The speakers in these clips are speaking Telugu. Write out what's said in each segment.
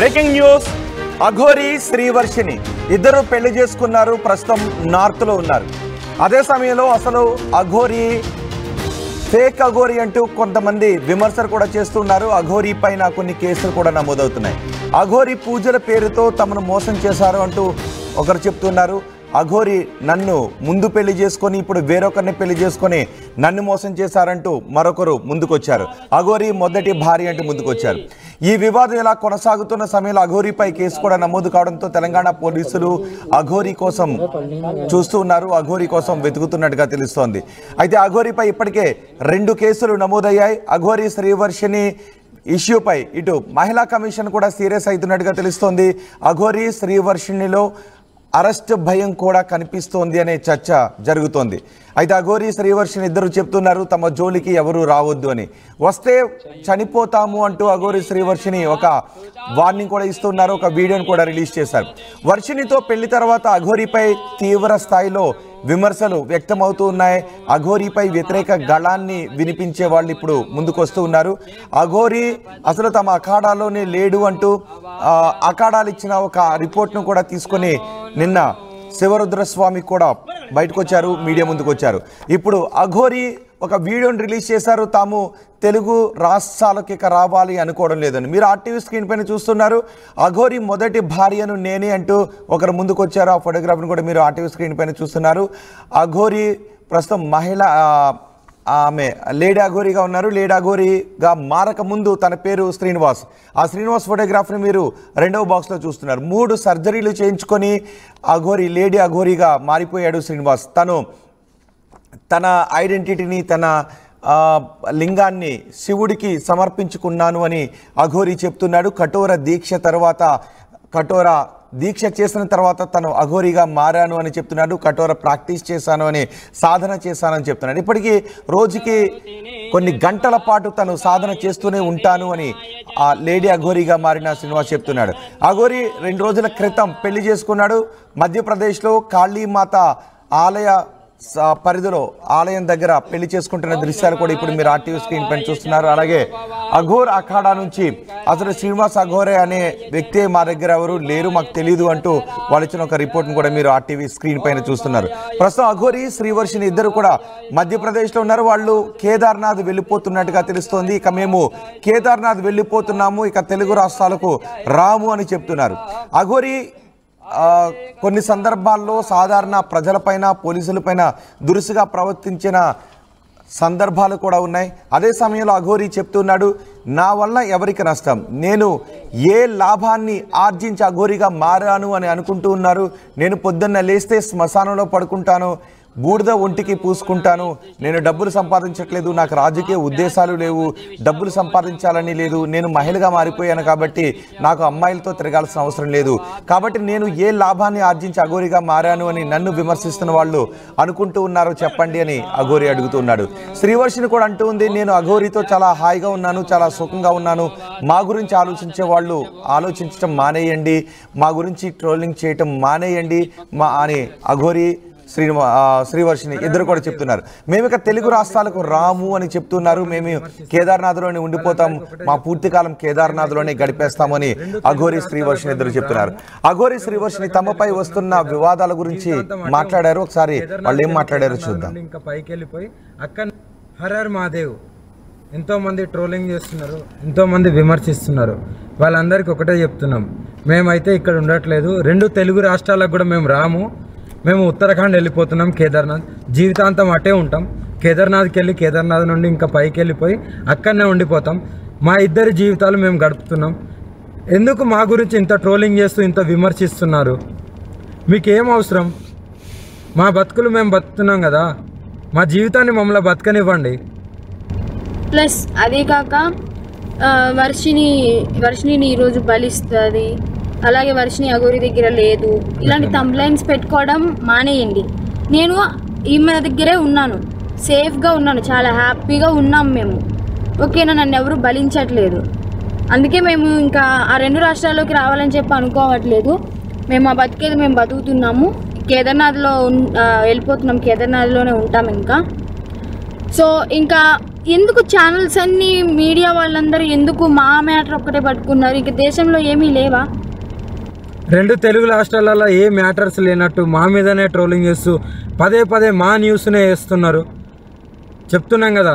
Breaking news. అఘోరి శ్రీవర్షిని ఇద్దరు పెళ్లి చేసుకున్నారు. ప్రస్తుతం నార్త్ లో ఉన్నారు. అదే సమయంలో అసలు అఘోరి ఫేక్ అఘోరి అంటూ కొంతమంది విమర్శలు కూడా చేస్తున్నారు. అఘోరి పైన కొన్ని కేసులు కూడా నమోదవుతున్నాయి. అఘోరి పూజల పేరుతో తమను మోసం చేశారు అంటూ ఒకరు చెప్తున్నారు. అఘోరి నన్ను ముందు పెళ్లి చేసుకొని ఇప్పుడు వేరొకరిని పెళ్లి చేసుకొని నన్ను మోసం చేశారంటూ మరొకరు ముందుకొచ్చారు. అఘోరి మొదటి భార్య అంటూ ముందుకొచ్చారు. ఈ వివాదం ఇలా కొనసాగుతున్న సమయంలో అఘోరిపై కేసు కూడా నమోదు కావడంతో తెలంగాణ పోలీసులు అఘోరి కోసం చూస్తూ ఉన్నారు. అఘోరి కోసం వెతుకుతున్నట్టుగా తెలుస్తోంది. అయితే అఘోరిపై ఇప్పటికే 2 కేసులు నమోదయ్యాయి. అఘోరి శ్రీవర్షిని ఇష్యూపై ఇటు మహిళా కమిషన్ కూడా సీరియస్ అవుతున్నట్టుగా తెలుస్తోంది. అఘోరి శ్రీవర్షినిలో అరెస్ట్ భయం కూడా కనిపిస్తోంది అనే చర్చ జరుగుతోంది. అయితే అఘోరి శ్రీవర్షిని ఇద్దరు చెప్తున్నారు తమ జోలికి ఎవరు రావద్దు అని, వస్తే చనిపోతాము అంటూ అఘోరి శ్రీవర్షిని ఒక వార్నింగ్ కూడా ఇస్తున్నారు. ఒక వీడియోను కూడా రిలీజ్ చేశారు. వర్షినితో పెళ్లి తర్వాత అఘోరిపై తీవ్ర స్థాయిలో విమర్శలు వ్యక్తమవుతూ ఉన్నాయి. అఘోరిపై వ్యతిరేక గళాన్ని వినిపించే వాళ్ళు ఇప్పుడు ముందుకొస్తూ ఉన్నారు. అఘోరి అసలు తమ అఖాడాలోనే లేడు అంటూ అఖాడాలు ఇచ్చిన ఒక రిపోర్ట్ను కూడా తీసుకొని నిన్న శివరుద్రస్వామి కూడా బయటకు వచ్చారు, మీడియా ముందుకు వచ్చారు. ఇప్పుడు అఘోరి ఒక వీడియోని రిలీజ్ చేశారు. తాము తెలుగు రాష్ట్రాలకు ఇక రావాలి అనుకోవడం లేదని. మీరు ఆర్టీవీ స్క్రీన్ పైన చూస్తున్నారు. అఘోరి మొదటి భార్యను నేనే అంటూ ఒకరు ముందుకు వచ్చారు. ఆ ఫోటోగ్రాఫ్ని కూడా మీరు ఆర్టీవీ స్క్రీన్ పైన చూస్తున్నారు. అఘోరి ప్రస్తుతం ఆమె లేడీ అఘోరిగా ఉన్నారు. లేడీ అఘోరిగా మారక ముందు తన పేరు శ్రీనివాస్. ఆ శ్రీనివాస్ ఫోటోగ్రాఫ్ని మీరు 2వ బాక్స్లో చూస్తున్నారు. 3 సర్జరీలు చేయించుకొని అఘోరి లేడీ అఘోరిగా మారిపోయాడు శ్రీనివాస్. తన ఐడెంటిటీని తన లింగాన్ని శివుడికి సమర్పించుకున్నాను అని అఘోరి చెప్తున్నాడు. కఠోర దీక్ష చేసిన తర్వాత తను అఘోరిగా మారాను అని చెప్తున్నాడు. కఠోర ప్రాక్టీస్ చేశాను అని, సాధన చేశానని చెప్తున్నాడు. ఇప్పటికీ రోజుకి కొన్ని గంటల పాటు తను సాధన చేస్తూనే ఉంటాను అని ఆ లేడీ అఘోరిగా మారిన శ్రీనివాస్ చెప్తున్నాడు. అఘోరి 2 రోజుల క్రితం పెళ్లి చేసుకున్నాడు. మధ్యప్రదేశ్లో కాళీమాత ఆలయ పరిధిలో ఆలయం దగ్గర పెళ్లి చేసుకుంటున్న దృశ్యాలు కూడా ఇప్పుడు మీరు ఆర్టీవీ స్క్రీన్ పైన చూస్తున్నారు. అలాగే అఘోర్ అఖాడా నుంచి అసలు శ్రీనివాస్ అఘోరే అనే వ్యక్తి మా దగ్గర ఎవరు లేరు, మాకు తెలియదు అంటూ వాళ్ళు ఇచ్చిన ఒక రిపోర్ట్ను కూడా మీరు ఆర్టీవీ స్క్రీన్ పైన చూస్తున్నారు. ప్రస్తుతం అఘోరి శ్రీవర్షిని ఇద్దరు కూడా మధ్యప్రదేశ్లో ఉన్నారు. వాళ్ళు కేదార్నాథ్ వెళ్ళిపోతున్నట్టుగా తెలుస్తోంది. ఇక మేము కేదార్నాథ్ వెళ్ళిపోతున్నాము, ఇక తెలుగు రాష్ట్రాలకు రాము అని చెప్తున్నారు. అఘోరి కొన్ని సందర్భాల్లో సాధారణ ప్రజలపైన పోలీసులపైన దురుసుగా ప్రవర్తించిన సందర్భాలు కూడా ఉన్నాయి. అదే సమయంలో అఘోరి చెప్తున్నాడు, నా వల్ల ఎవరికి నష్టం, నేను ఏ లాభాన్ని ఆర్జించి అఘోరిగా మారాను అని అనుకుంటూ ఉన్నారు. నేను పొద్దున్న లేస్తే శ్మశానంలో పడుకుంటాను, బూడిద ఒంటికి పూసుకుంటాను, నేను డబ్బులు సంపాదించట్లేదు, నాకు రాజకీయ ఉద్దేశాలు లేవు, డబ్బులు సంపాదించాలని లేదు, నేను మహిళగా మారిపోయాను కాబట్టి నాకు అమ్మాయిలతో తిరగాల్సిన అవసరం లేదు, కాబట్టి నేను ఏ లాభాన్ని ఆర్జించి అఘోరిగా మారాను అని నన్ను విమర్శిస్తున్న వాళ్ళు అనుకుంటూ ఉన్నారో చెప్పండి అని అఘోరి అడుగుతున్నాడు. శ్రీవర్షిని కూడా అంటూ ఉంది, నేను అఘోరితో చాలా హాయిగా ఉన్నాను, చాలా సుఖంగా ఉన్నాను, మా గురించి ఆలోచించే వాళ్ళు ఆలోచించడం మానేయండి, మా గురించి ట్రోలింగ్ చేయటం మానేయండి అని అఘోరి శ్రీవర్షిని ఇద్దరు కూడా చెప్తున్నారు. మేము ఇక తెలుగు రాష్ట్రాలకు రాము అని చెప్తున్నారు. మేము కేదార్నాథ్లోనే ఉండిపోతాం, మా పూర్తి కాలం కేదార్నాథ్లోనే గడిపేస్తామని అఘోరి శ్రీవర్షిని ఇద్దరు చెప్తున్నారు. అఘోరి శ్రీవర్షిని తమపై వస్తున్న వివాదాల గురించి మాట్లాడారు. ఒకసారి వాళ్ళు ఏం మాట్లాడారో చూద్దాం. ఇంకా పైకి వెళ్ళిపోయి అక్కడ హరర్ మహాదేవ్ ఎంతో మంది ట్రోలింగ్ చేస్తున్నారు, ఎంతో మంది విమర్శిస్తున్నారు. వాళ్ళందరికీ ఒకటే చెప్తున్నాం, మేమైతే ఇక్కడ ఉండట్లేదు, 2 తెలుగు రాష్ట్రాలకు కూడా మేము రాము, మేము ఉత్తరాఖండ్ వెళ్ళిపోతున్నాం, కేదార్నాథ్ జీవితాంతం అటే ఉంటాం. కేదార్నాథ్కి వెళ్ళి కేదార్నాథ్ నుండి ఇంకా పైకి వెళ్ళిపోయి అక్కడనే ఉండిపోతాం. మా ఇద్దరి జీవితాలు మేము గడుపుతున్నాం. ఎందుకు మా గురించి ఇంత ట్రోలింగ్ చేస్తూ ఇంత విమర్శిస్తున్నారు? మీకేం అవసరం? మా బతుకులు మేము బతుకుతున్నాం కదా, మా జీవితాన్ని మమ్మల్ని బతకనివ్వండి. ప్లస్ అదే కాక వర్షిని ఈరోజు బలిస్తుంది, అలాగే వర్షిని అఘోరి దగ్గర లేదు, ఇలాంటి కంప్లైంట్స్ పెట్టుకోవడం మానేయండి. నేను ఈమె దగ్గరే ఉన్నాను, సేఫ్గా ఉన్నాను, చాలా హ్యాపీగా ఉన్నాం మేము, ఓకేనా? నన్ను ఎవరు బలించట్లేదు. అందుకే మేము ఇంకా ఆ 2 రాష్ట్రాల్లోకి రావాలని చెప్పి అనుకోవట్లేదు. మేము ఆ బతికేది మేము బతుకుతున్నాము. కేదార్నాథ్లో వెళ్ళిపోతున్నాం, కేదార్నాథ్లోనే ఉంటాం. ఇంకా సో ఇంకా ఎందుకు ఛానల్స్ అన్నీ మీడియా వాళ్ళందరూ ఎందుకు మా మ్యాటర్ ఒక్కటే పట్టుకున్నారు? ఇక దేశంలో ఏమీ లేవా? 2 తెలుగు రాష్ట్రాలలో ఏ మ్యాటర్స్ లేనట్టు మా మీదనే ట్రోలింగ్ చేస్తూ పదే మా న్యూస్నే వేస్తున్నారు. చెప్తున్నాం కదా,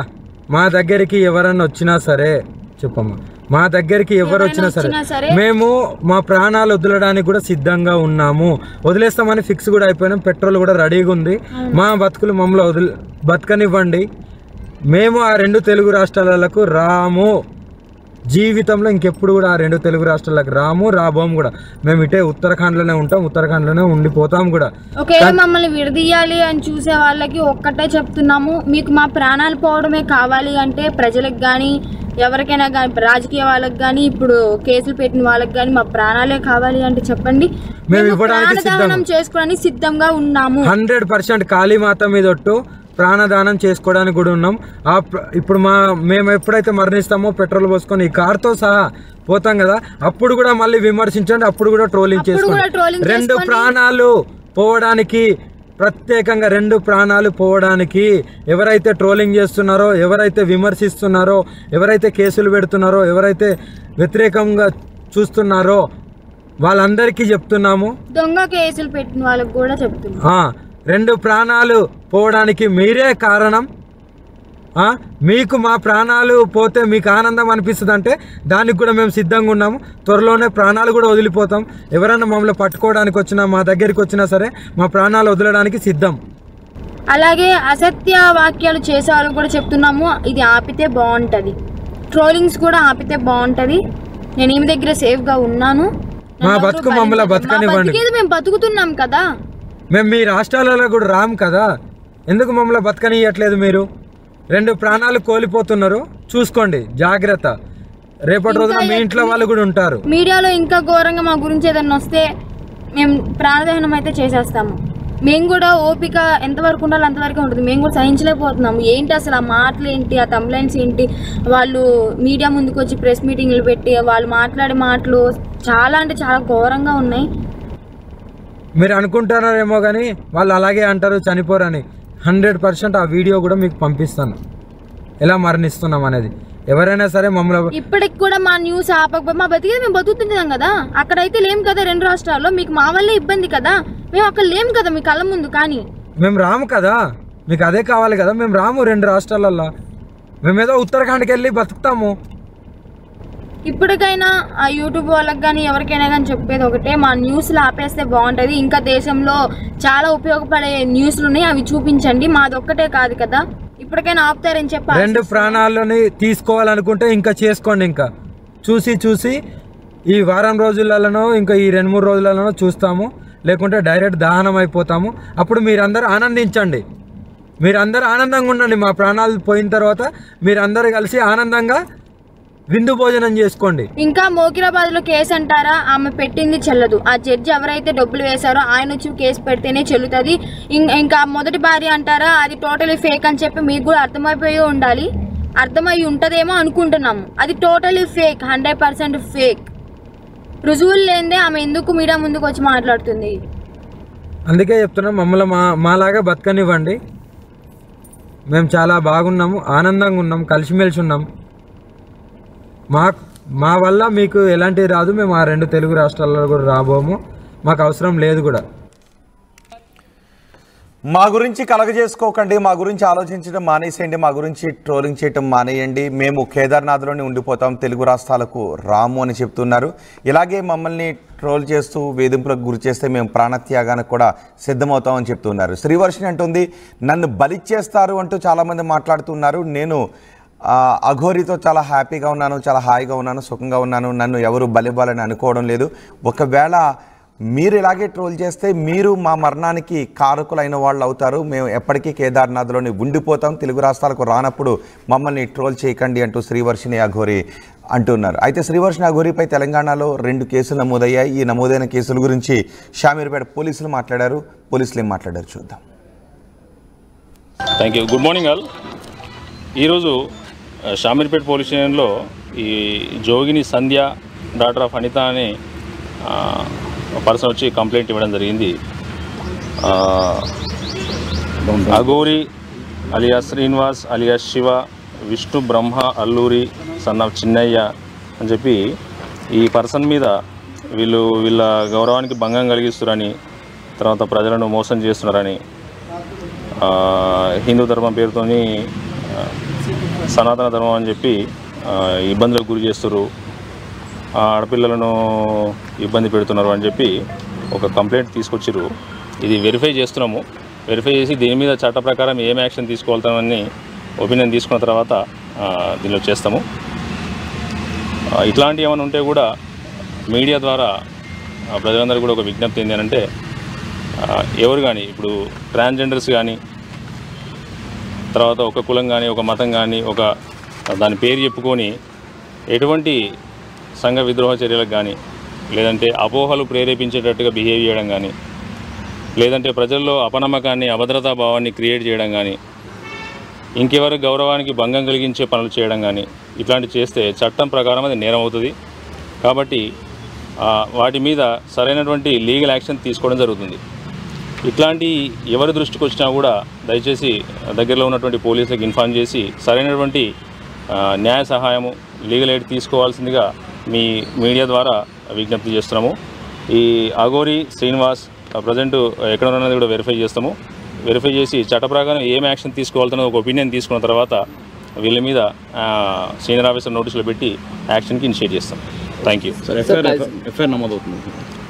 మా దగ్గరికి ఎవరన్నా వచ్చినా సరే, చెప్పమ్మా, మా దగ్గరికి ఎవరు వచ్చినా సరే మేము మా ప్రాణాలు వదలడానికి కూడా సిద్ధంగా ఉన్నాము. వదిలేస్తామని ఫిక్స్ కూడా అయిపోయినాం. పెట్రోల్ కూడా రెడీగా ఉంది. మా బతుకులు మమ్మల్ని బతకనివ్వండి. మేము ఆ 2 తెలుగు రాష్ట్రాలకు రాము. జీవితంలో ఇంకెప్పుడు కూడా ఆ 2 తెలుగు రాష్ట్రాలకు రాబోము కూడా. మేము ఇటే ఉత్తరాఖండ్లోనే ఉంటాం, ఉత్తరాఖండ్లోనే ఉండిపోతాం కూడా. ఒకవేళ మమ్మల్ని విడదీయాలి అని చూసే వాళ్ళకి ఒక్కటే చెప్తున్నాము, మీకు మా ప్రాణాలు పోవడమే కావాలి అంటే ప్రజలకు కానీ ఎవరికైనా కానీ, రాజకీయ వాళ్ళకి కానీ, ఇప్పుడు కేసులు పెట్టిన వాళ్ళకి కానీ మా ప్రాణాలే కావాలి అంటే చెప్పండి, మేము ఇవ్వడానికి చేసుకోవడానికి సిద్ధంగా ఉన్నాము. 100% కాళీమాత మీద ఒట్టు ప్రాణదానం చేసుకోవడానికి కూడా ఉన్నాం. ఇప్పుడు మేము ఎప్పుడైతే మరణిస్తామో పెట్రోల్ పోసుకొని ఈ కార్తో సహా పోతాం కదా, అప్పుడు కూడా మళ్ళీ విమర్శించండి, అప్పుడు కూడా ట్రోలింగ్ చేసుకోండి. 2 ప్రాణాలు పోవడానికి, ప్రత్యేకంగా 2 ప్రాణాలు పోవడానికి ఎవరైతే ట్రోలింగ్ చేస్తున్నారో, ఎవరైతే విమర్శిస్తున్నారో, ఎవరైతే కేసులు పెడుతున్నారో, ఎవరైతే వ్యతిరేకంగా చూస్తున్నారో వాళ్ళందరికీ చెప్తున్నాము. దొంగ కేసులు పెట్టిన వాళ్ళకి కూడా చెప్తున్నాము, 2 ప్రాణాలు పోవడానికి మీరే కారణం. మీకు మా ప్రాణాలు పోతే మీకు ఆనందం అనిపిస్తుంది అంటే దానికి కూడా మేము సిద్ధంగా ఉన్నాము. త్వరలోనే ప్రాణాలు కూడా వదిలిపోతాం. ఎవరైనా మమ్మల్ని పట్టుకోవడానికి వచ్చినా, మా దగ్గరికి వచ్చినా సరే మా ప్రాణాలు వదలడానికి సిద్ధం. అలాగే అసత్య వాక్యాలు చేసే వాళ్ళకి కూడా చెప్తున్నాము, ఇది ఆపితే బాగుంటుంది. ట్రోలింగ్స్ కూడా ఆపితే బాగుంటుంది. నేను ఈమె దగ్గర సేఫ్గా ఉన్నాను. మా బతుకు మమ్మల్ని బతకనివ్వండి. మేము బతుకుతున్నాం కదా, మేము మీ రాష్ట్రాలలో కూడా రాము కదా, ఎందుకు మమ్మల్ని బతకనియట్లేదు? మీరు 2 ప్రాణాలు కోల్పోతున్నారు, చూసుకోండి, జాగ్రత్త. రేపటి రోజున మీ ఇంట్లో వాళ్ళు కూడా ఉంటారు. మీడియాలో ఇంకా ఘోరంగా మా గురించి ఏదైనా వస్తే మేము ప్రాణదహనం అయితే చేసేస్తాము. మేము కూడా ఓపిక ఎంతవరకు ఉండాలో అంతవరకు ఉంటుంది. మేము కూడా సహించలేకపోతున్నాము. ఏంటి అసలు ఆ మాటలు ఏంటి, ఆ థంబ్నెయిల్స్ ఏంటి, వాళ్ళు మీడియా ముందుకు వచ్చి ప్రెస్ మీటింగ్లు పెట్టి వాళ్ళు మాట్లాడే మాటలు చాలా అంటే చాలా ఘోరంగా ఉన్నాయి. మీరు అనుకుంటున్నారేమో కానీ వాళ్ళు అలాగే అంటారు, చనిపోరని. 100% ఆ వీడియో కూడా మీకు పంపిస్తాను, ఎలా మరణిస్తున్నాం అనేది. ఎవరైనా సరే మమ్మల్ని ఇప్పటికి కూడా మా న్యూస్ ఆపకపోతే మా బతికేది మేము బతుకుతుంటాం కదా. అక్కడైతే లేం కదా 2 రాష్ట్రాల్లో, మీకు మా వల్లే ఇబ్బంది కదా. మేము అక్కడ లేం కదా మీ కళ్ళ ముందు, కానీ మేము రాము కదా, మీకు అదే కావాలి కదా. మేము రాము 2 రాష్ట్రాలల్లో, మేమేదో ఉత్తరాఖండ్కి వెళ్ళి బతుకుతాము. ఇప్పటికైనా ఆ యూట్యూబ్ వాళ్ళకి కానీ ఎవరికైనా కానీ చెప్పేది ఒకటే, మా న్యూస్లు ఆపేస్తే బాగుంటుంది. ఇంకా దేశంలో చాలా ఉపయోగపడే న్యూస్లు ఉన్నాయి, అవి చూపించండి. మాది ఒక్కటే కాదు కదా, ఇప్పటికైనా ఆపుతారని చెప్పి 2 ప్రాణాలని తీసుకోవాలనుకుంటే ఇంకా చేసుకోండి. ఇంకా చూసి ఈ వారం రోజులలోనో ఇంకా ఈ 2-3 రోజులలోనో చూస్తాము, లేకుంటే డైరెక్ట్ దహనం అయిపోతాము. అప్పుడు మీరందరూ ఆనందించండి, మీరందరూ ఆనందంగా ఉండండి. మా ప్రాణాలు పోయిన తర్వాత మీరందరూ కలిసి ఆనందంగా విందు భోజనం చేసుకోండి. ఇంకా మోకిరాబాద్ లో కేసు అంటారా, ఆమె పెట్టింది చెల్లదు. ఆ జడ్జి ఎవరైతే డబ్బులు వేశారో ఆయన వచ్చి కేసు పెడితేనే చెల్లుతుంది. ఇంకా మొదటి భార్య అంటారా, అది టోటలీ ఫేక్ అని చెప్పి మీకు కూడా అర్థమైపోయి ఉండాలి. అర్థమై ఉంటుందేమో అనుకుంటున్నాము. అది టోటలీ ఫేక్, 100% ఫేక్. రుజువులు లేదే ఆమె ఎందుకు మీడియా ముందుకు వచ్చి మాట్లాడుతుంది? అందుకే చెప్తున్నాం, మమ్మల్ని మాలాగా బతకనివ్వండి. మేము చాలా బాగున్నాము, ఆనందంగా ఉన్నాం, కలిసిమెలిసి ఉన్నాం. మా వల్ల మీకు ఎలాంటిది రాదు. మేము ఆ 2 తెలుగు రాష్ట్రాల్లో కూడా రాబోము, మాకు అవసరం లేదు కూడా. మా గురించి కలగజేసుకోకండి, మా గురించి ఆలోచించడం మానేసేయండి, మా గురించి ట్రోలింగ్ చేయటం మానేయండి. మేము కేదార్నాథ్లోనే ఉండిపోతాం, తెలుగు రాష్ట్రాలకు రాము అని చెప్తున్నారు. ఇలాగే మమ్మల్ని ట్రోల్ చేస్తూ వేధింపులకు గురి చేస్తే మేము ప్రాణత్యాగానికి కూడా సిద్ధమవుతామని చెప్తున్నారు. శ్రీవర్షిణి అంటుంది, నన్ను బలిచ్చేస్తారు అంటూ చాలామంది మాట్లాడుతున్నారు. నేను అఘోరితో చాలా హ్యాపీగా ఉన్నాను, చాలా హాయిగా ఉన్నాను, సుఖంగా ఉన్నాను. నన్ను ఎవరు బలివ్వాలని అనుకోవడం లేదు. ఒకవేళ మీరు ఇలాగే ట్రోల్ చేస్తే మీరు మా మరణానికి కారకులైన వాళ్ళు అవుతారు. మేము ఎప్పటికీ కేదార్నాథ్లోని ఉండిపోతాం, తెలుగు రాష్ట్రాలకు రానప్పుడు మమ్మల్ని ట్రోల్ చేయకండి అంటూ శ్రీవర్షిణి అఘోరి అంటున్నారు. అయితే శ్రీవర్షిణి అఘోరిపై తెలంగాణలో 2 కేసులు నమోదయ్యాయి. ఈ నమోదైన కేసుల గురించి షామీర్పేట పోలీసులు మాట్లాడారు. పోలీసులు ఏం మాట్లాడారు చూద్దాం. Thank you. Good morning all. ఈరోజు షామీర్పేట పోలీస్ స్టేషన్లో ఈ జోగిని సంధ్య డాటర్ ఆఫ్ అనిత అని పర్సన్ వచ్చి కంప్లైంట్ ఇవ్వడం జరిగింది. Aghori alias Srinivas alias Shiva, Vishnu Brahma Alluri son of Chinnayya అని చెప్పి ఈ పర్సన్ మీద వీళ్ళ గౌరవానికి భంగం కలిగిస్తున్నారని, తర్వాత ప్రజలను మోసం చేస్తున్నారని, హిందూ ధర్మం పేరుతోని సనాతన ధర్మం అని చెప్పి ఇబ్బందులకు గురి చేస్తున్నారు, ఆడపిల్లలను ఇబ్బంది పెడుతున్నారు అని చెప్పి ఒక కంప్లైంట్ తీసుకొచ్చిర్రు. ఇది వెరిఫై చేస్తున్నాము. వెరిఫై చేసి దీని మీద చట్ట ప్రకారం ఏం యాక్షన్ తీసుకోవాలని ఒపీనియన్ తీసుకున్న తర్వాత దీనిలో చేస్తాము. ఇట్లాంటివి ఏమైనా ఉంటే కూడా మీడియా ద్వారా ప్రజలందరూ కూడా ఒక విజ్ఞప్తి ఏంటి అంటే, ఎవరు కానీ ఇప్పుడు ట్రాన్స్జెండర్స్ కానీ, తర్వాత ఒక కులం కానీ ఒక మతం కానీ ఒక దాని పేరు చెప్పుకొని ఎటువంటి సంఘ విద్రోహ చర్యలకు కానీ, లేదంటే అపోహలు ప్రేరేపించేటట్టుగా బిహేవ్ చేయడం కానీ, లేదంటే ప్రజల్లో అపనమ్మకాన్ని అభద్రతా భావాన్ని క్రియేట్ చేయడం కానీ, ఇంకెవరి గౌరవానికి భంగం కలిగించే పనులు చేయడం కానీ ఇట్లాంటివి చేస్తే చట్టం ప్రకారం అది నేరం అవుతుంది. కాబట్టి వాటి మీద సరైనటువంటి లీగల్ యాక్షన్ తీసుకోవడం జరుగుతుంది. ఇట్లాంటి ఎవరి దృష్టికి వచ్చినా కూడా దయచేసి దగ్గరలో ఉన్నటువంటి పోలీసులకు ఇన్ఫార్మ్ చేసి సరైనటువంటి న్యాయ సహాయము లీగల్ ఎయిడ్ తీసుకోవాల్సిందిగా మీ మీడియా ద్వారా విజ్ఞప్తి చేస్తున్నాము. ఈ అఘోరి శ్రీనివాస్ ప్రజెంట్ ఎక్కడ ఉన్నది కూడా వెరిఫై చేస్తాము. వెరిఫై చేసి చట్ట ప్రకారం ఏం యాక్షన్ తీసుకోవాలన్న ఒక ఒపీనియన్ తీసుకున్న తర్వాత వీళ్ళ మీద సీనియర్ ఆఫీసర్ నోటీసులు పెట్టి యాక్షన్కి ఇనిషియేట్ చేస్తాం. Thank you. ఎఫ్ఐఆర్ నమోదవుతుంది.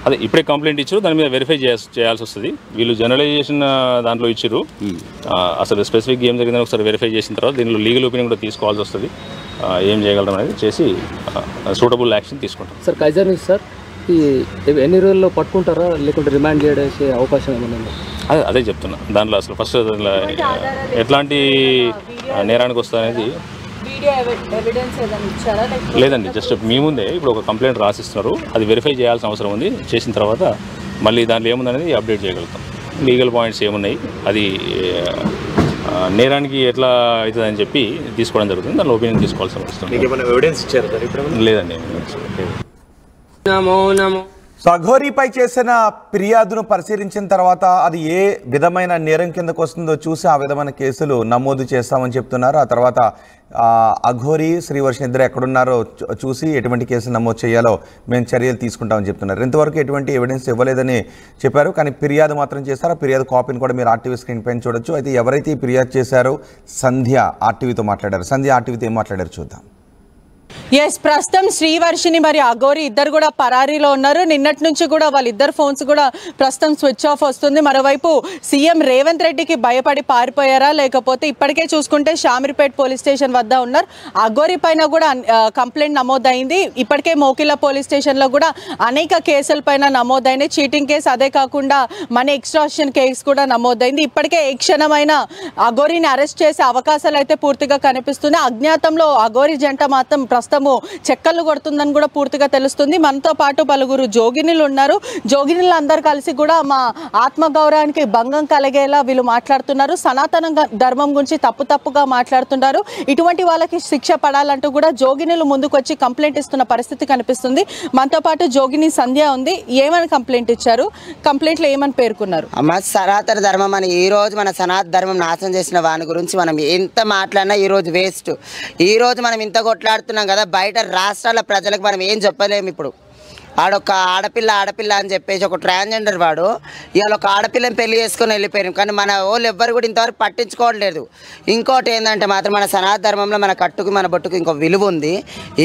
అదే ఇప్పుడే కంప్లైంట్ ఇచ్చారు, దాని మీద వెరిఫై చేయాల్సి వస్తుంది. వీళ్ళు జనరలైజేషన్ దాంట్లో ఇచ్చారు. అసలు స్పెసిఫిక్ ఏం జరిగిందని ఒకసారి వెరిఫై చేసిన తర్వాత దీనిలో లీగల్ ఒపీనియన్ కూడా తీసుకోవాల్సి వస్తుంది. ఏం చేయగలడం అనేది చేసి సూటబుల్ యాక్షన్ తీసుకుంటాం. సార్ కైజర్ న్యూస్ సార్ ఈ ఎన్ని రోజుల్లో పట్టుకుంటారా లేకుంటే రిమాండ్ చేసే అవకాశం ఏమన్నా? అదే చెప్తున్నా. దాంట్లో అసలు ఫస్ట్ ఎట్లాంటి నేరానికి వస్తుందనేది లేదండి. జస్ట్ మీ ముందే ఇప్పుడు ఒక కంప్లైంట్ రాసిస్తున్నారు, అది వెరిఫై చేయాల్సిన అవసరం ఉంది. చేసిన తర్వాత మళ్ళీ దాంట్లో ఏముందనేది అప్డేట్ చేయగలుగుతాం. లీగల్ పాయింట్స్ ఏమున్నాయి, అది నేరానికి ఎట్లా అవుతుందని చెప్పి తీసుకోవడం జరుగుతుంది. దానిలో ఒపీనియన్ తీసుకోవాల్సిన అవసరం లేదండి. సో అఘోరీపై చేసిన ఫిర్యాదును పరిశీలించిన తర్వాత అది ఏ విధమైన నేరం కిందకు వస్తుందో చూసి ఆ విధమైన కేసులు నమోదు చేస్తామని చెప్తున్నారు. ఆ తర్వాత అఘోరి శ్రీవర్షిని ఇద్దరు ఎక్కడున్నారో చూసి ఎటువంటి కేసులు నమోదు చేయాలో మేము చర్యలు తీసుకుంటామని చెప్తున్నారు. ఇంతవరకు ఎటువంటి ఎవిడెన్స్ ఇవ్వలేదని చెప్పారు, కానీ ఫిర్యాదు మాత్రం చేశారు. ఫిర్యాదు కాపీని కూడా మీరు ఆర్టీవీ స్క్రీన్ పైన చూడొచ్చు. అయితే ఎవరైతే ఫిర్యాదు చేశారో సంధ్య ఆర్టీవీతో మాట్లాడారు. సంధ్య ఆర్టీవీతో ఏం మాట్లాడారు చూద్దాం. ఎస్, ప్రస్తుతం శ్రీవర్షిని మరి అఘోరి ఇద్దరు కూడా పరారీలో ఉన్నారు. నిన్నటి నుంచి కూడా వాళ్ళిద్దరు ఫోన్స్ కూడా ప్రస్తుతం స్విచ్ ఆఫ్ వస్తుంది. మరోవైపు సీఎం రేవంత్ రెడ్డికి భయపడి పారిపోయారా, లేకపోతే ఇప్పటికే చూసుకుంటే షామీర్పేట్ పోలీస్ స్టేషన్ వద్ద ఉన్నారు. అఘోరి పైన కూడా కంప్లైంట్ నమోదైంది. ఇప్పటికే మోకిలా పోలీస్ స్టేషన్లో కూడా అనేక కేసుల పైన నమోదైనాయి. చీటింగ్ కేసు, అదే కాకుండా మనీ ఎక్స్ట్రాక్షన్ కేసు కూడా నమోదైంది. ఇప్పటికే ఏ క్షణమైన అఘోరిని అరెస్ట్ చేసే అవకాశాలు అయితే పూర్తిగా కనిపిస్తున్నాయి. అజ్ఞాతంలో అఘోరి జంట మాత్రం ప్రస్తుతము చెక్కలు కొడుతుందని కూడా పూర్తిగా తెలుస్తుంది. మనతో పాటు పలువురు జోగినులు ఉన్నారు. జోగినులు అందరు కలిసి కూడా మా ఆత్మగౌరవానికి భంగం కలిగేలా వీళ్ళు మాట్లాడుతున్నారు. సనాతన ధర్మం గురించి తప్పుగా మాట్లాడుతున్నారు. ఇటువంటి వాళ్ళకి శిక్ష పడాలంటూ కూడా జోగినులు ముందుకు వచ్చి కంప్లైంట్ ఇస్తున్న పరిస్థితి కనిపిస్తుంది. మనతో పాటు జోగిని సంధ్య ఉంది. ఏమని కంప్లైంట్ ఇచ్చారు, కంప్లైంట్లో ఏమని పేర్కొన్నారు? అమ్మ, సనాతన ధర్మం అని ఈ రోజు మన సనాతన ధర్మం నాశనం చేసిన వాని గురించి మనం ఎంత మాట్లాడినా ఈ రోజు వేస్ట్. ఈ రోజు మనం ఇంత కొట్లాడుతున్నాం కదా, బయట రాష్ట్రాల ప్రజలకు మనం ఏం చెప్పలేము. ఇప్పుడు ఆడొక ఆడపిల్ల అని చెప్పేసి ఒక ట్రాన్స్జెండర్ వాడు ఇవాళ ఒక ఆడపిల్లని పెళ్లి చేసుకొని వెళ్ళిపోయారు. కానీ మన వాళ్ళు ఎవ్వరు కూడా ఇంతవరకు పట్టించుకోవట్లేదు. ఇంకోటి ఏంటంటే మాత్రం మన సనాతన ధర్మంలో మన కట్టుకు మన బొట్టుకు ఇంకో విలువ ఉంది.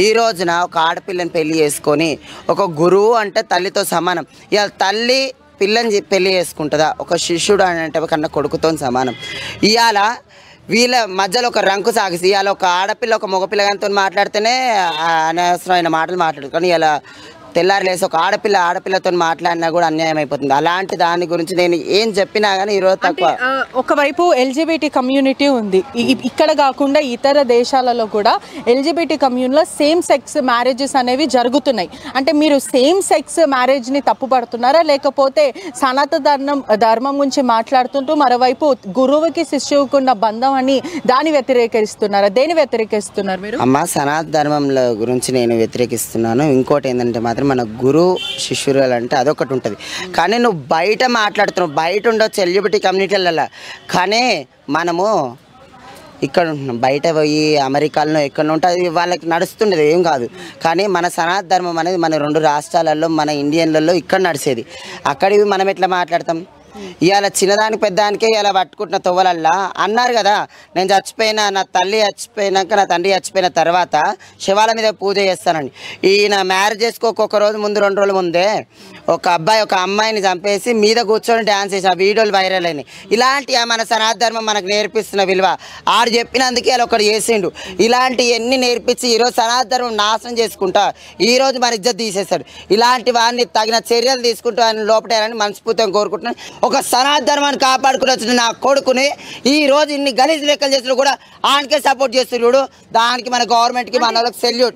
ఈ రోజున ఒక ఆడపిల్లని పెళ్లి చేసుకొని ఒక గురువు అంటే తల్లితో సమానం. ఇవాళ తల్లి పిల్లని పెళ్లి చేసుకుంటుందా? ఒక శిష్యుడు అంటే కన్నా కొడుకుతో సమానం. ఇవాళ వీళ్ళ మధ్యలో ఒక రంకు సాగిసి ఇవాళ ఒక ఆడపిల్ల ఒక మగపిల్లగానితో మాట్లాడితేనే అనవసరమైన మాటలు మాట్లాడు. కానీ ఇలా తెల్లారి లేసి ఒక ఆడపిల్లతో మాట్లాడినా కూడా అన్యాయం అయిపోతుంది. అలాంటి దాని గురించి నేను ఏం చెప్పినా కానీ ఈరోజు తక్కువ. ఒకవైపు ఎల్జిబిటీ కమ్యూనిటీ ఉంది, ఇక్కడ కాకుండా ఇతర దేశాలలో కూడా ఎల్జిబిటీ కమ్యూనిటీలో సేమ్ సెక్స్ మ్యారేజెస్ అనేవి జరుగుతున్నాయి. అంటే మీరు సేమ్ సెక్స్ మ్యారేజ్ని తప్పుపడుతున్నారా, లేకపోతే సనాతన ధర్మం గురించి మాట్లాడుతుంటూ మరోవైపు గురువుకి శిష్యువుకున్న బంధం అని దాన్ని వ్యతిరేకిస్తున్నారా? దేని వ్యతిరేకిస్తున్నారు మీరు? అమ్మ, సనాతన ధర్మంలో గురించి నేను వ్యతిరేకిస్తున్నాను. ఇంకోటి ఏంటంటే మాత్రం మన గురు శిష్యురాలు అంటే అదొకటి ఉంటుంది. కానీ నువ్వు బయట మాట్లాడుతున్నావు, బయట ఉండొచ్చు ఎల్జిబిటీ కమ్యూనిటీలలో, కానీ మనము ఇక్కడ ఉంటున్నాం. బయట పోయి అమెరికాలో ఎక్కడ ఉంటే అది వాళ్ళకి నడుస్తుండేది ఏం కాదు. కానీ మన సనాతన ధర్మం అనేది మన 2 రాష్ట్రాలలో మన ఇండియన్లలో ఇక్కడ నడిచేది. అక్కడివి మనం ఎట్లా మాట్లాడతాం? ఇవాళ చిన్నదానికి పెద్దదానికే ఇలా పట్టుకుంటున్న తొవ్వలల్లా అన్నారు కదా, నేను చచ్చిపోయినా, నా తల్లి చచ్చిపోయినాక, నా తండ్రి చచ్చిపోయిన తర్వాత శవాల మీద పూజ చేస్తానండి. ఈయన మ్యారేజ్ చేసుకోక ఒక రోజు ముందు 2 రోజుల ముందే ఒక అబ్బాయి ఒక అమ్మాయిని చంపేసి మీద కూర్చొని డ్యాన్స్ చేసి ఆ వీడియోలు వైరల్ అయినాయి. ఇలాంటి మన సనాతన ధర్మం మనకు నేర్పిస్తున్న విలువ ఆడు చెప్పినందుకే అలా ఒకటి చేసిండు. ఇలాంటివన్నీ నేర్పించి ఈరోజు సనాతన ధర్మం నాశనం చేసుకుంటా ఈరోజు మన ఇజ్జత్ తీసేస్తాడు. ఇలాంటి వాడిని తగిన చర్యలు తీసుకుంటూ ఆయన లోపటారని మనస్ఫూర్తిగా కోరుకుంటున్నాను. ఒక సనాతన ధర్మాన్ని కాపాడుకుని వచ్చిన నా కొడుకుని ఈ రోజు ఇన్ని గలీజ్ లెక్కలు చేసినా కూడా ఆయనకే సపోర్ట్ చేస్తున్నాడు. దానికి మన గవర్నమెంట్కి మన వాళ్ళకి సెల్యూట్.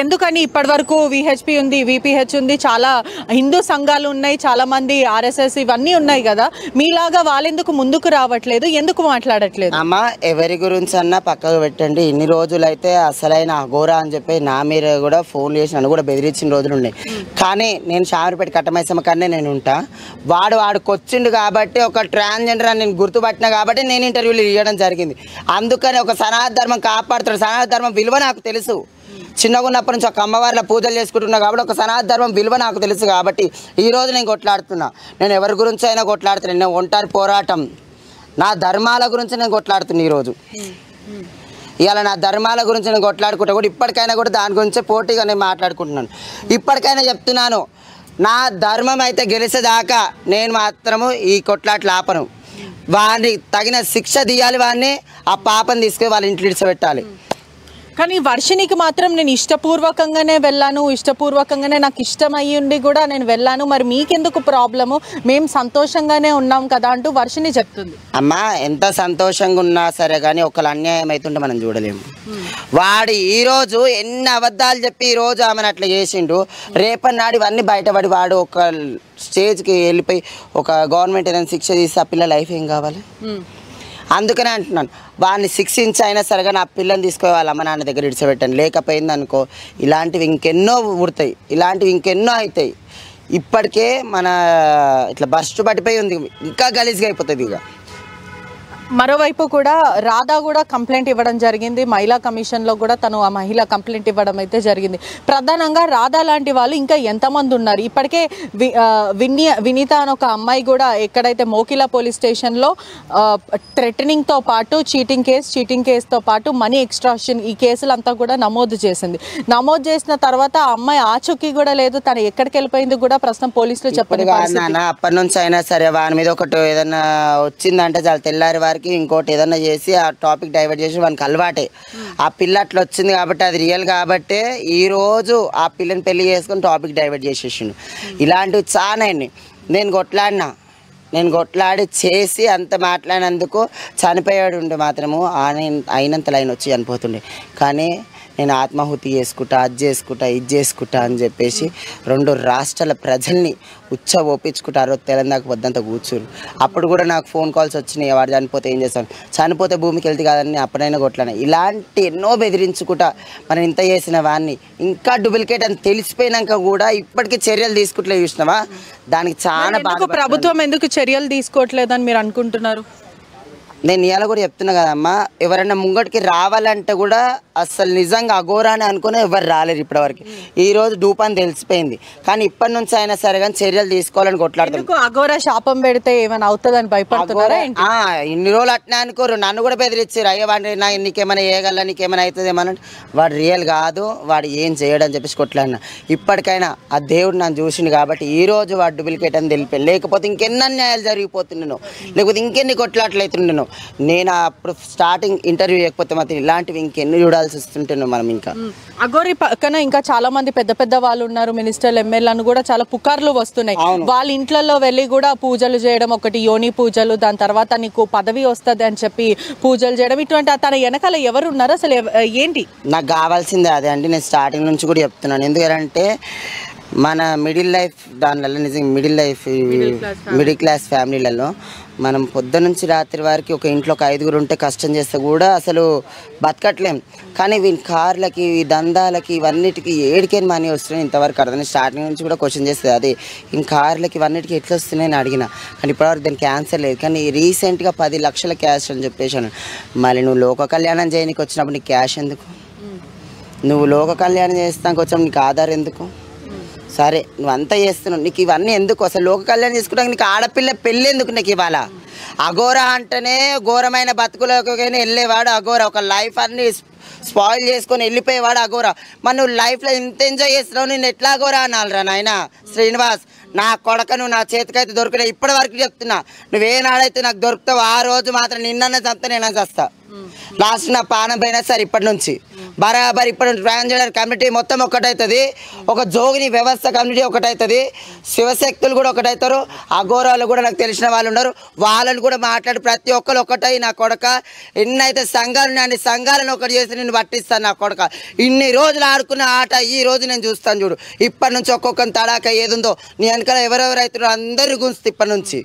ఎందుకని ఇప్పటి వరకు విహెచ్పి ఉంది, విపిహెచ్ ఉంది, చాలా హిందూ సంఘాలు ఉన్నాయి, చాలా మంది ఆర్ఎస్ఎస్ ఇవన్నీ ఉన్నాయి కదా, మీలాగా వాళ్ళెందుకు ముందుకు రావట్లేదు, ఎందుకు మాట్లాడట్లేదు? అమ్మ ఎవరి గురించి అన్నా పక్కకు పెట్టండి. ఇన్ని రోజులైతే అసలైన అఘోరా అని చెప్పి నా మీద కూడా ఫోన్ చేసి నన్ను కూడా బెదిరించిన రోజులు ఉన్నాయి. కానీ నేను షామీర్పేట కట్టమైసమ్మ కన్నా నేను ఉంటా. వాడికి వచ్చిండు కాబట్టి ఒక ట్రాన్స్జెండర్ అని నేను గుర్తుపట్టినా కాబట్టి నేను ఇంటర్వ్యూలు ఇవ్వడం జరిగింది. అందుకని ఒక సనాతన ధర్మం కాపాడుతాడు. సనాతన ధర్మం విలువ నాకు తెలుసు. చిన్నగా ఉన్నప్పటి నుంచి ఒక అమ్మవారిలో పూజలు చేసుకుంటున్నా కాబట్టి ఒక సనాతన ధర్మం విలువ నాకు తెలుసు కాబట్టి ఈరోజు నేను కొట్లాడుతున్నా. నేను ఎవరి గురించి అయినా కొట్లాడుతున్నాను. నేను ఒంటరి పోరాటం నా ధర్మాల గురించి నేను కొట్లాడుతున్నా. ఈరోజు ఇవాళ నా ధర్మాల గురించి నేను కొట్లాడుకుంటా కూడా ఇప్పటికైనా కూడా దాని గురించే పోటీగా నేను మాట్లాడుకుంటున్నాను. ఇప్పటికైనా చెప్తున్నాను, నా ధర్మం అయితే గెలిచేదాకా నేను మాత్రము ఈ కొట్లాట్లు ఆపను. వాడిని తగిన శిక్ష తీయాలి. వాడిని ఆ పాపని తీసుకొని వాళ్ళ ఇంట్లో ఇడిచిపెట్టాలి. కానీ వర్షినికి మాత్రం నేను ఇష్టపూర్వకంగానే వెళ్ళాను, ఇష్టపూర్వకంగానే నాకు ఇష్టం అయ్యి ఉండి కూడా నేను వెళ్ళాను, మరి మీకెందుకు ప్రాబ్లము, మేము సంతోషంగానే ఉన్నాం కదా అంటూ వర్షిని చెప్తుంది. అమ్మా ఎంత సంతోషంగా ఉన్నా సరే కానీ ఒకళ్ళు అన్యాయం అవుతుంటే మనం చూడలేము. వాడు ఈరోజు ఎన్ని అబద్ధాలు చెప్పి ఈరోజు ఆమెను అట్లా చేసిండు. రేపన్నాడు ఇవన్నీ బయటపడి వాడు ఒక స్టేజ్కి వెళ్ళిపోయి ఒక గవర్నమెంట్ ఏదైనా శిక్ష తీసి ఆ పిల్ల లైఫ్ ఏం కావాలి? అందుకనే అంటున్నాను, వాడిని శిక్షించి అయినా సరిగా నా పిల్లని తీసుకొని వాళ్ళ అమ్మ నాన్న దగ్గర ఇడిచిపెట్టాను. లేకపోయింది అనుకో ఇలాంటివి ఇంకెన్నో పుడతాయి, ఇలాంటివి ఇంకెన్నో అవుతాయి. ఇప్పటికే మన ఇట్లా బస్టు పట్టిపోయి ఉంది, ఇంకా గలీజ్గా అయిపోతుంది. ఇక మరోవైపు కూడా రాధా కూడా కంప్లైంట్ ఇవ్వడం జరిగింది. మహిళా కమిషన్లో కూడా తను ఆ మహిళ కంప్లైంట్ ఇవ్వడం అయితే జరిగింది. ప్రధానంగా రాధా లాంటి వాళ్ళు ఇంకా ఎంతమంది ఉన్నారు? ఇప్పటికే వినీత అని ఒక అమ్మాయి కూడా ఎక్కడైతే మోకిలా పోలీస్ స్టేషన్లో థ్రెటనింగ్తో పాటు చీటింగ్ కేసుతో పాటు మనీ ఎక్స్ట్రాక్షన్ ఈ కేసులంతా కూడా నమోదు చేసింది. నమోదు చేసిన తర్వాత ఆ అమ్మాయి ఆచూకీ కూడా లేదు, తను ఎక్కడికి వెళ్ళిపోయింది కూడా ప్రస్తుతం పోలీసులు చెప్పండి. అప్పటి నుంచి అయినా సరే వాని మీద ఒకటి ఏదన్నా వచ్చిందంటే చాలా తెల్లారి వారికి ఇంకోటి ఏదన్నా చేసి ఆ టాపిక్ డైవర్ట్ చేసి వానికి అలవాటే. ఆ పిల్ల అట్లా వచ్చింది కాబట్టి అది రియల్ కాబట్టే ఈరోజు ఆ పిల్లని పెళ్లి చేసుకుని టాపిక్ డైవర్ట్ చేసేసిండు. ఇలాంటివి చాలా నేను కొట్లాడి చేసి అంత మాట్లాడినందుకు చనిపోయాడు ఉండే మాత్రము అయినంత లైన్ వచ్చి చనిపోతుండే. కానీ నేను ఆత్మాహుతి చేసుకుంటా, ఇది చేసుకుంటా అని చెప్పేసి 2 రాష్ట్రాల ప్రజల్ని ఒప్పించుకుంటారు. తెలంగాణకు వద్దంతా కూర్చురు. అప్పుడు కూడా నాకు ఫోన్ కాల్స్ వచ్చినాయి, వాడు చనిపోతే ఏం చేస్తాను, చనిపోతే భూమికి వెళ్తే కాదని అప్పుడైనా కొట్లాను. ఇలాంటి ఎన్నో బెదిరించుకుంటా మనం ఇంత చేసిన వాడిని ఇంకా డూప్లికేట్ అని తెలిసిపోయినాక కూడా ఇప్పటికీ చర్యలు తీసుకుంటలేదు. చూసినావా? దానికి చాలా బాగా ప్రభుత్వం ఎందుకు చర్యలు తీసుకోవట్లేదని మీరు అనుకుంటున్నారు? నేను ఇవాళ కూడా చెప్తున్నా కదమ్మా, ఎవరైనా ముంగటికి రావాలంటే కూడా అసలు నిజంగా అఘోరా అని అనుకుని ఎవరు రాలేరు ఇప్పటివరకు. ఈరోజు డూపాన్ని తెలిసిపోయింది. కానీ ఇప్పటి నుంచి అయినా సరే కానీ చర్యలు తీసుకోవాలని కొట్లాడుతాను. అఘోరా శాపం పెడితే ఏమైనా అవుతుందని భయపడుతున్నారా? ఇన్ని రోజులు అట్నే అనుకోరు, నన్ను కూడా బెదిరించారు. అయ్యో వాడి నీకేమైనా వేయగల, నీకేమైనా అవుతుందేమని. వాడు రియల్ కాదు, వాడు ఏం చేయడని చెప్పేసి కొట్లాడినా. ఇప్పటికైనా ఆ దేవుడు నన్ను చూసిండు కాబట్టి ఈరోజు వాడు డూప్లికేట్ అని తెలిపాను. లేకపోతే ఇంకెన్ని అన్యాయాలు జరిగిపోతున్నాను, లేకపోతే ఇంకెన్ని కొట్లాట్లు అవుతున్నాను. నేను అప్పుడు స్టార్టింగ్ ఇంటర్వ్యూ చేయకపోతే మాత్రం ఇలాంటివి ఇంకెన్ని చూడాల్సి వస్తుంటాను మనం. ఇంకా అఘోరి పక్కన ఇంకా చాలా మంది పెద్ద వాళ్ళు ఉన్నారు, మినిస్టర్లు, ఎమ్మెల్యేలను కూడా చాలా పుకార్లు వస్తున్నాయి. వాళ్ళ ఇంట్లలో వెళ్ళి కూడా పూజలు చేయడం, ఒకటి యోని పూజలు, దాని తర్వాత నీకు పదవి వస్తుంది అని చెప్పి పూజలు చేయడం, ఇటువంటి తన వెనకాల ఎవరు ఉన్నారు అసలు ఏంటి? నాకు కావాల్సిందే అదే అండి. నేను స్టార్టింగ్ నుంచి కూడా చెప్తున్నాను. ఎందుకంటే మన మిడిల్ లైఫ్ దానివల్ల నిజంగా మిడిల్ క్లాస్ ఫ్యామిలీలలో మనం పొద్దు నుంచి రాత్రి వరకు ఒక ఇంట్లో ఒక 5 ఉంటే కష్టం చేస్తే కూడా అసలు బతకట్లేం. కానీ వీని కార్లకి ఈ దందాలకి ఇవన్నిటికి ఏడికేని మనీ వస్తున్నాయి ఇంతవరకు అర్థం. స్టార్టింగ్ నుంచి కూడా క్వశ్చన్ చేస్తుంది అది ఈ కార్లకి ఇవన్నిటికి ఎట్లా వస్తున్నాయని అడిగిన, కానీ ఇప్పటివరకు దానికి ఆన్సర్ లేదు. కానీ రీసెంట్గా 10 లక్షల క్యాష్ అని చెప్పేసాను. మళ్ళీ నువ్వు లోక కళ్యాణం చేయడానికి వచ్చినప్పుడు నీకు క్యాష్ ఎందుకు? నువ్వు లోక కళ్యాణం చేస్తానికి వచ్చినప్పుడు నీకు ఆధార్ ఎందుకు? సరే నువ్వు అంతా చేస్తున్నావు, నీకు ఇవన్నీ ఎందుకు? అసలు లోక కళ్యాణం చేసుకుంటానికి నీకు ఆడపిల్ల పెళ్ళి ఎందుకు నీకు ఇవాళ? అఘోరా అంటేనే ఘోరమైన బతుకులోకి వెళ్ళేవాడు అఘోరా. ఒక లైఫ్ అన్ని స్పాయిల్ చేసుకొని వెళ్ళిపోయేవాడు అఘోరా. మరి నువ్వు లైఫ్లో ఇంత ఎంజాయ్ చేస్తున్నావు, నేను ఎట్లా అఘోరా అనాలిరా నాయన శ్రీనివాస్? నా కొడక నువ్వు నా చేతికైతే దొరికినా ఇప్పటి వరకు చెప్తున్నా, నువ్వేనాడైతే నాకు దొరుకుతావు ఆ రోజు మాత్రం నిన్న చంపుతా నేను చేస్తా. లాస్ట్ నా పానం పోయినా సరే ఇప్పటి నుంచి బరాబర్ ఇప్పుడు ట్రాన్స్జెండర్ కమ్యూనిటీ మొత్తం ఒకటవుతుంది, ఒక జోగిని వ్యవస్థ కమ్యూనిటీ ఒకటవుతుంది, శివశక్తులు కూడా ఒకటవుతారు, అఘోరాలు కూడా నాకు తెలిసిన వాళ్ళు ఉన్నారు, వాళ్ళని కూడా మాట్లాడి ప్రతి ఒక్కరు ఒకటై నా కొడక ఎన్నైతే సంఘాలు అన్ని సంఘాలను ఒకటి చేసి నేను పట్టిస్తాను నా కొడక. ఇన్ని రోజులు ఆడుకున్న ఆట ఈ రోజు నేను చూస్తాను చూడు. ఇప్పటి నుంచి ఒక్కొక్కరిని తడాక ఏదుందో నీ వెనకాల ఎవరెవరు అవుతున్నారో అందరినీ గుంచుతా ఇప్పటి నుంచి.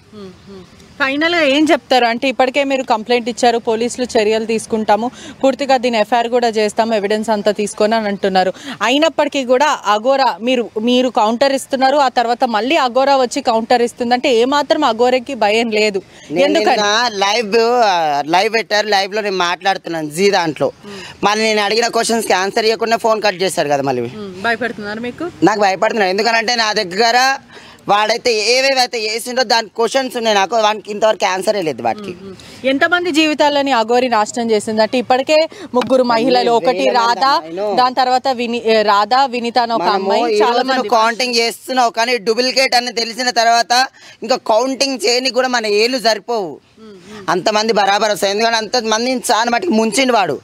ఫైనల్గా ఏం చెప్తారు అంటే ఇప్పటికే మీరు కంప్లైంట్ ఇచ్చారు, పోలీసులు చర్యలు తీసుకుంటాము, పూర్తిగా దీని ఎఫ్ఐఆర్ కూడా చేస్తాము, ఎవిడెన్స్ అంతా తీసుకొని అని అంటున్నారు. అయినప్పటికీ కూడా అఘోరా మీరు కౌంటర్ ఇస్తున్నారు, ఆ తర్వాత మళ్ళీ అఘోరా వచ్చి కౌంటర్ ఇస్తుంది అంటే ఏమాత్రం అఘోరాకి భయం లేదు. ఎందుకంటే లైవ్ పెట్టారు, లైవ్ లో నేను మాట్లాడుతున్నాను జీ దాంట్లో. మళ్ళీ నేను అడిగిన క్వశ్చన్స్ కి ఆన్సర్ ఇవ్వకుండా ఫోన్ కట్ చేశారు కదా. మళ్ళీ భయపడుతున్నారు మీకు? నాకు భయపడుతున్నారు ఎందుకంటే నా దగ్గర వాడైతే ఏవేవైతే చేసిండో దాని క్వశ్చన్స్ ఉన్నాయి, నాకు వానికి ఇంతవరకు ఆన్సరే లేదు. వాటికి ఎంతమంది జీవితాలని అఘోరి నాశనం చేసింది అంటే ఇప్పటికే 3 మహిళలు, ఒకటి రాధా, దాని తర్వాత రాధా వినీత అని ఒక అమ్మాయి, చాలా మంది కౌంటింగ్ చేస్తున్నావు. కానీ డూప్లికేట్ అని తెలిసిన తర్వాత ఇంకా కౌంటింగ్ చేయని కూడా మన ఏళ్ళు సరిపోవు, అంతమంది బరాబర్ వస్తాయి. ఎందుకంటే అంతమంది చాలా మటుకు ముంచిండు వాడు.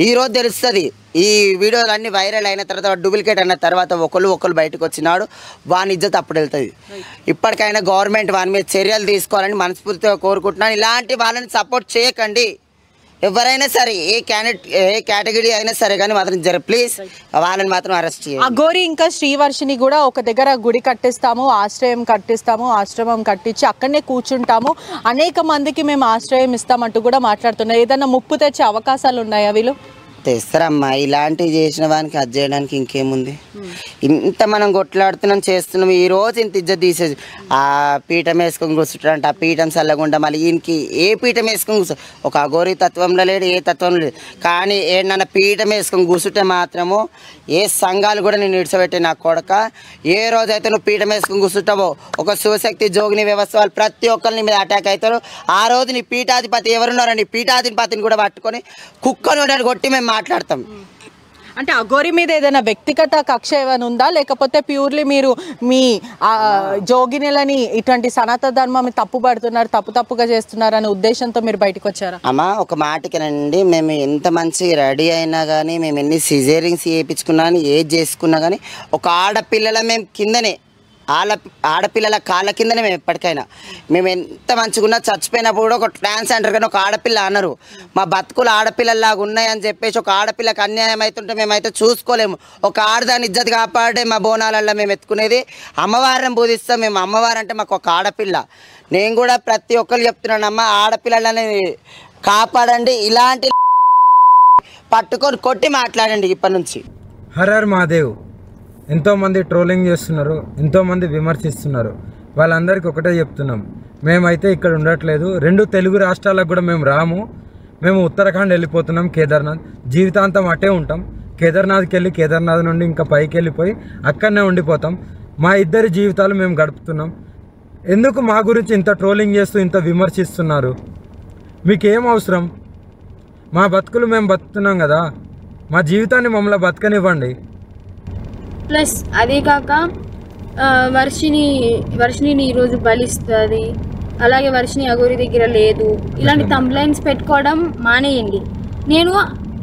ఈ రోజు తెలుస్తుంది, ఈ వీడియోలు అన్నీ వైరల్ అయిన తర్వాత డూప్లికేట్ అయిన తర్వాత ఒకళ్ళు బయటకు వచ్చినాడు, వాని ఇజ్జత్ అప్పుడు వెళ్తుంది. ఇప్పటికైనా గవర్నమెంట్ వాని మీద చర్యలు తీసుకోవాలని మనస్ఫూర్తిగా కోరుకుంటున్నాను. ఇలాంటి వాళ్ళని సపోర్ట్ చేయకండి ఎవరైనా సరే, ఏ కేటగిరీ అయినా సరే, కానీ మాత్రం ప్లీజ్ వాళ్ళని మాత్రం అరెస్ట్ చేయండి. అఘోరి ఇంకా శ్రీవర్షిని కూడా ఒక దగ్గర గుడి కట్టిస్తాము, ఆశ్రమం కట్టించి అక్కడనే కూర్చుంటాము, అనేక మందికి మేము ఆశ్రయం ఇస్తామంటూ కూడా మాట్లాడుతున్నారు. ఏదైనా ముప్పు తెచ్చే అవకాశాలు ఉన్నాయా? వీళ్ళు తెస్తారమ్మా, ఇలాంటివి చేసిన వానికి అది చేయడానికి ఇంకేముంది? ఇంత మనం కొట్లాడుతున్నాం చేస్తున్నాం, ఈ రోజు ఇంత ఇజ్జత్ తీసేది. ఆ పీఠం వేసుకొని కూర్చుంటారంట, ఆ పీఠం చల్లకుండా మళ్ళీ ఈయనకి ఏ పీఠం వేసుకొని కూర్చో, ఒక అఘోరి తత్వంలో లేడు, ఏ తత్వంలో లేదు. కానీ ఏడన్నా పీఠం వేసుకొని కూర్చుంటే మాత్రము ఏ సంఘాలు కూడా నేను ఇడిచబెట్టే నా కొడక. ఏ రోజైతే నువ్వు పీఠం వేసుకొని కూర్చుంటావో ఒక శివశక్తి జోగిని వ్యవస్థ వాళ్ళు ప్రతి ఒక్కరిని మీద అటాక్ అవుతారు. ఆ రోజు నీ పీఠాధిపతి ఎవరున్నారని పీఠాధిపతిని కూడా పట్టుకొని కుక్కను కొట్టి మేము మాట్లాడతాం. అంటే అఘోరి మీద ఏదైనా వ్యక్తిగత కక్ష ఏమైనా ఉందా, లేకపోతే ప్యూర్లీ మీరు మీ జోగినిలని ఇటువంటి సనాతన ధర్మం తప్పుగా చేస్తున్నారు అనే ఉద్దేశంతో మీరు బయటకు వచ్చారా? అమ్మా ఒక మాటకేనండి, మేము ఎంత మంచి రెడీ అయినా కానీ, మేము ఎన్ని సిజేరింగ్స్ చేయించుకున్నా కానీ, ఏది చేసుకున్నా కానీ, ఒక ఆడపిల్లల మేము కిందనే ఆడపిల్లల కాళ్ళ కిందనే మేము ఎప్పటికైనా. మేము ఎంత మంచిగా చచ్చిపోయినప్పుడు కూడా ఒక ట్రాన్స్జెండర్ కానీ ఒక ఆడపిల్ల అన్నారు. మా బతుకులు ఆడపిల్లలాగా ఉన్నాయని చెప్పేసి ఒక ఆడపిల్లకి అన్యాయం అవుతుంటే మేమైతే చూసుకోలేము. ఒక ఆడదాని ఇజ్జత్ కాపాడే మా బోనాలల్లో మేము ఎత్తుకునేది అమ్మవారిని బోధిస్తాం. మేము అమ్మవారు అంటే మాకు ఒక ఆడపిల్ల. నేను కూడా ప్రతి ఒక్కరు చెప్తున్నానమ్మా, ఆడపిల్లలని కాపాడండి, ఇలాంటి పట్టుకొని కొట్టి మాట్లాడండి ఇప్పటి నుంచి. హరర్ మహాదేవ్ ఎంతోమంది ట్రోలింగ్ చేస్తున్నారు, ఎంతోమంది విమర్శిస్తున్నారు. వాళ్ళందరికీ ఒకటే చెప్తున్నాం, మేమైతే ఇక్కడ ఉండట్లేదు, 2 తెలుగు రాష్ట్రాలకు కూడా మేము రాము. మేము ఉత్తరాఖండ్ వెళ్ళిపోతున్నాం, కేదార్నాథ్ జీవితాంతం అట్టే ఉంటాం. కేదార్నాథ్కి వెళ్ళి కేదార్నాథ్ నుండి ఇంకా పైకి వెళ్ళిపోయి అక్కడనే ఉండిపోతాం. మా ఇద్దరి జీవితాలు మేము గడుపుతున్నాం. ఎందుకు మా గురించి ఇంత ట్రోలింగ్ చేస్తూ ఇంత విమర్శిస్తున్నారు? మీకేం అవసరం? మా బతుకులు మేము బతుకుతున్నాం కదా, మా జీవితాన్ని మమ్మల్ని బతకనివ్వండి. ప్లస్ అదే కాక వర్షిని ఈరోజు బలిస్తుంది, అలాగే వర్షిని అఘోరి దగ్గర లేదు, ఇలాంటి కంప్లైంట్స్ పెట్టుకోవడం మానేయండి. నేను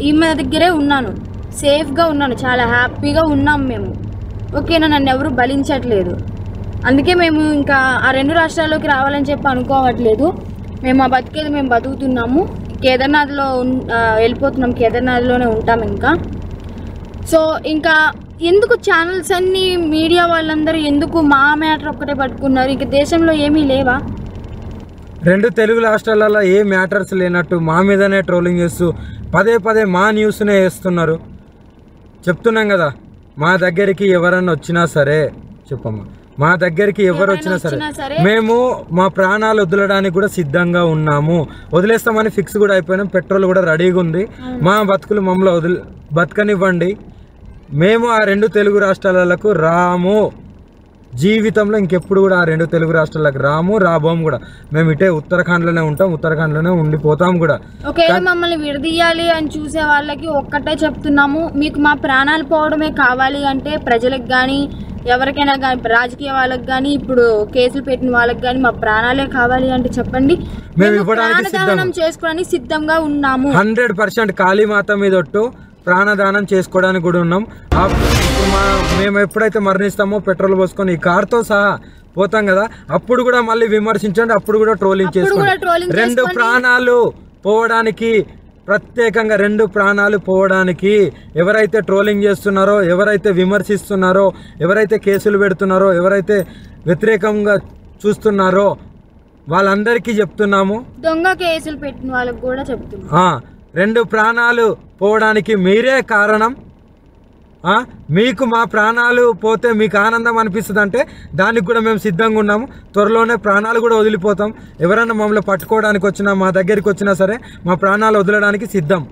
ఈమె దగ్గరే ఉన్నాను, సేఫ్గా ఉన్నాను, చాలా హ్యాపీగా ఉన్నాం మేము. ఓకేనా, నన్ను ఎవరు బలించట్లేదు. అందుకే మేము ఇంకా ఆ 2 రాష్ట్రాల్లోకి రావాలని చెప్పి అనుకోవట్లేదు. మేము ఆ బతికేది మేము బతుకుతున్నాము. కేదార్నాథ్లో వెళ్ళిపోతున్నాం, కేదార్నాథ్లోనే ఉంటాం ఇంకా. సో ఇంకా ఎందుకు ఛానల్స్ అన్ని మీడియా వాళ్ళందరూ ఎందుకు మా మ్యాటర్ ఒక్కటే పట్టుకున్నారు? ఇంక దేశంలో ఏమీ లేవా? 2 తెలుగు రాష్ట్రాలలో ఏ మ్యాటర్స్ లేనట్టు మా మీదనే ట్రోలింగ్ చేస్తూ పదే మా న్యూస్నే వేస్తున్నారు. చెప్తున్నాం కదా, మా దగ్గరికి ఎవరన్నా వచ్చినా సరే చెప్పమ్మా, మా దగ్గరికి ఎవరు వచ్చినా సరే మేము మా ప్రాణాలు వదలడానికి కూడా సిద్ధంగా ఉన్నాము. వదిలేస్తామని ఫిక్స్ కూడా అయిపోయినాం. పెట్రోల్ కూడా రెడీగా ఉంది. మా బతుకులు మమ్మల్ని బతకనివ్వండి. మేము ఆ 2 తెలుగు రాష్ట్రాలకు రాము. జీవితంలో ఇంకెప్పుడు కూడా ఆ 2 తెలుగు రాష్ట్రాలకు రాబోము కూడా. మేము ఇటే ఉత్తరాఖండ్లోనే ఉంటాం, ఉత్తరాఖండ్లోనే ఉండిపోతాం కూడా. ఒకవేళ మమ్మల్ని విడదీయాలి అని చూసే వాళ్ళకి ఒక్కటే చెప్తున్నాము, మీకు మా ప్రాణాలు పోవడమే కావాలి అంటే ప్రజలకు కానీ ఎవరికైనా కానీ, రాజకీయ వాళ్ళకి కానీ, ఇప్పుడు కేసులు పెట్టిన వాళ్ళకి కానీ మా ప్రాణాలే కావాలి అంటే చెప్పండి. మేము ఇవ్వడానికి ప్రాణదానం చేసుకోవడానికి సిద్ధంగా ఉన్నాము. 100% కాళీమాత మీద ఒట్టు ప్రాణదానం చేసుకోవడానికి కూడా ఉన్నాం. ఇప్పుడు మేము ఎప్పుడైతే మరణిస్తామో పెట్రోల్ పోసుకొని ఈ కార్తో సహా పోతాం కదా, అప్పుడు కూడా మళ్ళీ విమర్శించండి, అప్పుడు కూడా ట్రోలింగ్ చేసుకోండి. 2 ప్రాణాలు పోవడానికి, ప్రత్యేకంగా 2 ప్రాణాలు పోవడానికి ఎవరైతే ట్రోలింగ్ చేస్తున్నారో, ఎవరైతే విమర్శిస్తున్నారో, ఎవరైతే కేసులు పెడుతున్నారో, ఎవరైతే వ్యతిరేకంగా చూస్తున్నారో వాళ్ళందరికీ చెప్తున్నాము. దొంగ కేసులు పెట్టిన వాళ్ళకి కూడా చెప్తున్నాం. 2 ప్రాణాలు పోవడానికి మీరే కారణం. మీకు మా ప్రాణాలు పోతే మీకు ఆనందం అనిపిస్తుంది అంటే దానికి కూడా మేము సిద్ధంగా ఉన్నాము. త్వరలోనే ప్రాణాలు కూడా వదిలిపోతాం. ఎవరైనా మమ్మల్ని పట్టుకోవడానికి వచ్చినా, మా దగ్గరికి వచ్చినా సరే మా ప్రాణాలు వదలడానికి సిద్ధం.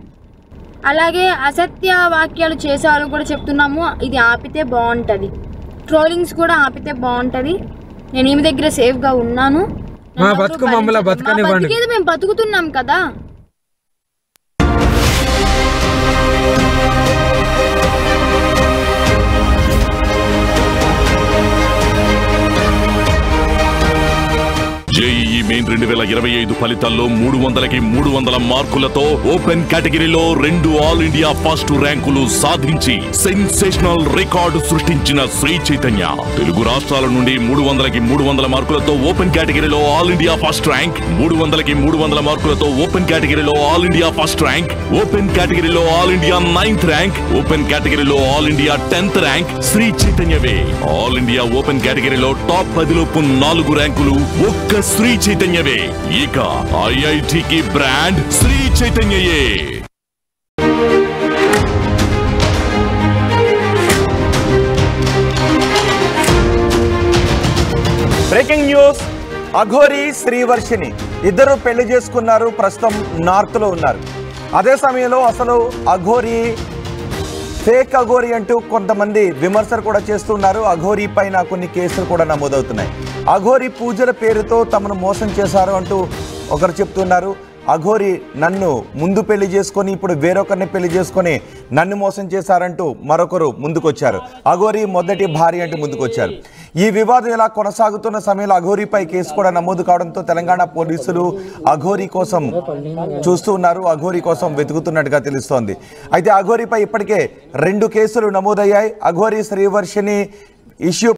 అలాగే అసత్య వాక్యాలు చేసే వాళ్ళు కూడా చెప్తున్నాము, ఇది ఆపితే బాగుంటుంది. ట్రోలింగ్స్ కూడా ఆపితే బాగుంటుంది. నేను ఈమె దగ్గర సేఫ్గా ఉన్నాను. మా బతుకు మమ్మల్ని బతకనివ్వండి. మేము బతుకుతున్నాం కదా. జేఈఈ మెయిన్ 2025 ఫలితాల్లో 300కి 300 మార్కులతో ఓపెన్ కేటగిరీలో 2 ఆల్ ఇండియా ఫస్ట్ ర్యాంకులు సాధించి సెన్సేషనల్ రికార్డు సృష్టించిన శ్రీ చైతన్య. తెలుగు రాష్ట్రాల నుండి 300కి 300 మార్కులతో ఓపెన్ కేటగిరీలో ఆల్ ఇండియా ఫస్ట్ ర్యాంక్, 300కి 300 మార్కులతో ఓపెన్ కేటగిరీలో all India first rank, open కేటగిరీలో all India 9th rank, open కేటగిరీలో all India 10th rank Sri చైతన్యవే. ఆల్ ఇండియా ఓపెన్ కేటగిరీలో టాప్ 10లోపు 4 ర్యాంకులు ఒక్క శ్రీ చైతన్యవే. ఇక ఐఐటికి బ్రాండ్ శ్రీ చైతన్యయే. Breaking news. అఘోరి శ్రీవర్షిని ఇద్దరు పెళ్లి చేసుకున్నారు. ప్రస్తుతం నార్త్లో ఉన్నారు. అదే సమయంలో అసలు అఘోరి ఫేక్ అఘోరి అంటూ కొంతమంది విమర్శలు కూడా చేస్తున్నారు. అఘోరి పైన కొన్ని కేసులు కూడా నమోదవుతున్నాయి. అఘోరి పూజల పేరుతో తమను మోసం చేశారు అంటూ ఒకరు చెప్తున్నారు. అఘోరి నన్ను ముందు పెళ్లి చేసుకొని ఇప్పుడు వేరొకరిని పెళ్లి చేసుకొని నన్ను మోసం చేశారంటూ మరొకరు ముందుకొచ్చారు. అఘోరి మొదటి భార్య అంటూ ముందుకొచ్చారు. ఈ వివాదం ఇలా కొనసాగుతున్న సమయంలో అఘోరిపై కేసు కూడా నమోదు కావడంతో తెలంగాణ పోలీసులు అఘోరి కోసం చూస్తూ ఉన్నారు. అఘోరి కోసం వెతుకుతున్నట్టుగా తెలుస్తోంది. అయితే అఘోరిపై ఇప్పటికే 2 కేసులు నమోదయ్యాయి. అఘోరి శ్రీవర్షిని ఇష్యూ